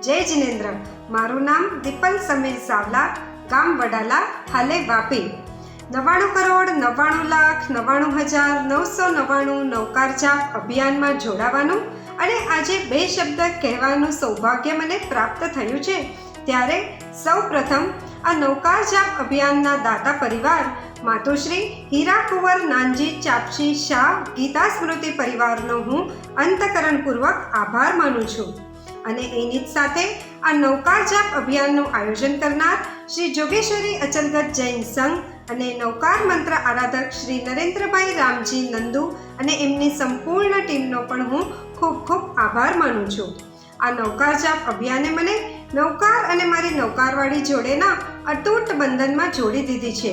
જય જિનેન્દ્ર. મારું નામ દીપલ સમીર સાવલા, ગામ વડાલા, હાલે વાપી. 99,99,99,999 નવકાર જાપ અભિયાનમાં જોડાવાનું અને આજે 2 શબ્દ કહેવાનું સૌભાગ્ય મને પ્રાપ્ત થયું છે. ત્યારે સૌ પ્રથમ આ નવકાર જાપ અભિયાનના દાતા પરિવાર માતુશ્રી હીરા કુંવર નાનજી ચાપસી શાહ ગીતા સ્મૃતિ પરિવારનો હું અંતઃકરણપૂર્વક આભાર માનું છું. અને એની જ સાથે આ નવકાર જાપ અભિયાનનું આયોજન કરનાર શ્રી જોગેશ્વરી અચલગત જૈન સંઘ અને નવકાર મંત્ર આરાધક શ્રી નરેન્દ્રભાઈ રામજી નંદુ અને એમની સંપૂર્ણ ટીમનો પણ હું ખૂબ ખૂબ આભાર માનું છું. આ નવકાર જાપ અભિયાને મને નવકાર અને મારી નવકારવાળી જોડેના અતૂટ બંધનમાં જોડી દીધી છે.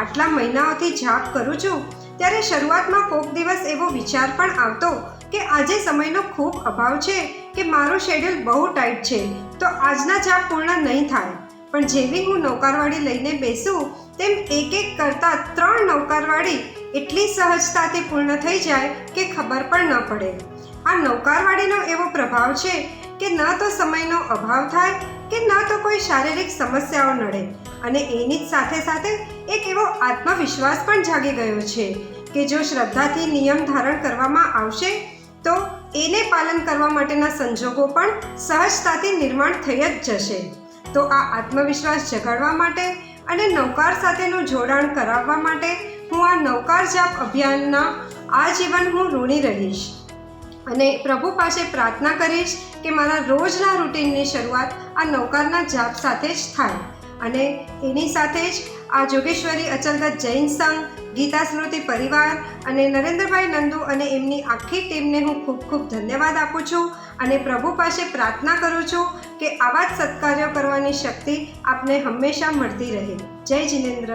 આટલા મહિનાઓથી જાપ કરું છું ત્યારે શરૂઆતમાં કોઈક દિવસ એવો વિચાર પણ આવતો કે આજે સમયનો ખૂબ અભાવ છે કે મારું શેડ્યુલ બહુ ટાઈટ છે તો આજના જાપ પૂર્ણ નહીં થાય. પણ જેવી હું નવકારવાળી લઈને બેસું તેમ એક કરતાં 3 નવકારવાળી એટલી સહજતાથી પૂર્ણ થઈ જાય કે ખબર પણ ન પડે. આ નવકારવાળીનો એવો પ્રભાવ છે કે ન તો સમયનો અભાવ થાય કે ન તો કોઈ શારીરિક સમસ્યાઓ નડે. અને એની જ સાથે સાથે એક એવો આત્મવિશ્વાસ પણ જાગી ગયો છે કે જો શ્રદ્ધાથી નિયમ ધારણ કરવામાં આવશે તો એને પાલન કરવા માટેના સંજોગો પણ સહજતાથી નિર્માણ થઈ જ જશે. તો આ આત્મવિશ્વાસ જગાડવા માટે અને નવકાર સાથેનું જોડાણ કરાવવા માટે હું આ નવકાર જાપ અભિયાનના આજીવન હું ઋણી રહીશ અને પ્રભુ પાસે પ્રાર્થના કરીશ કે મારા રોજના રૂટીનની શરૂઆત આ નવકારના જાપ સાથે જ થાય. અને એની સાથે જ આ જોગેશ્વરી અચલગત જૈન સંઘ, ગીતા સ્મૃતિ પરિવાર અને નરેન્દ્રભાઈ નંદુ અને એમની આખી ટીમને હું ખૂબ ખૂબ ધન્યવાદ આપું છું અને પ્રભુ પાસે પ્રાર્થના કરું છું કે આવા જ સત્કાર્યો કરવાની શક્તિ આપને હંમેશા મળતી રહે. જય જિનેન્દ્ર.